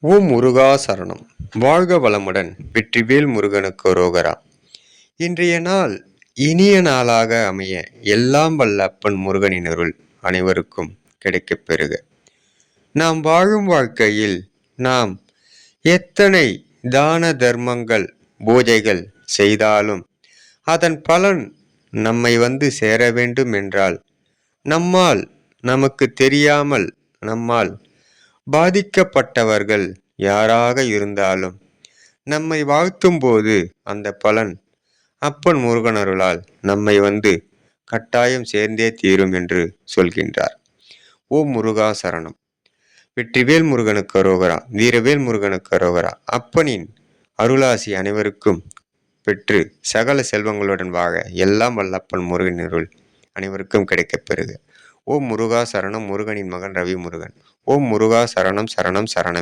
ஓம் முருகா சரணம். வாழ்க வளமுடன். வெற்றிவேல் முருகனுக்கு ரோகரா. இன்றைய நாள் இனிய நாளாக அமைய எல்லாம் வல்ல அப்பன் முருகனின் அருள் அனைவருக்கும் கிடைக்கப் பெறுக. நாம் வாழும் வாழ்க்கையில் நாம் எத்தனை தான தர்மங்கள் பூஜைகள் செய்தாலும் அதன் பலன் நம்மை வந்து சேர வேண்டும் என்றால் நம்மால் நமக்கு தெரியாமல் நம்மால் பாதிக்கப்பட்டவர்கள் யாராக இருந்தாலும் நம்மை வாழ்த்தும் போது அந்த பலன் அப்பன் முருகனருளால் நம்மை வந்து கட்டாயம் சேர்ந்தே தீரும் என்று சொல்கின்றார். ஓம் முருகா சரணம். வெற்றிவேல் முருகனுக்கு அரோகரா. வீரவேல் முருகனுக்கு அரோகரா. அப்பனின் அருளாசி அனைவருக்கும் பெற்று சகல செல்வங்களுடன் வாழ எல்லாம் வல்லப்பன் முருகனின் அருள் அனைவருக்கும் கிடைக்கப் பெறுக. ஓம் முருகா சரணம். முருகனின் மகன் ரவி முருகன். ஓம் முருகா சரணம் சரணம் சரணம்.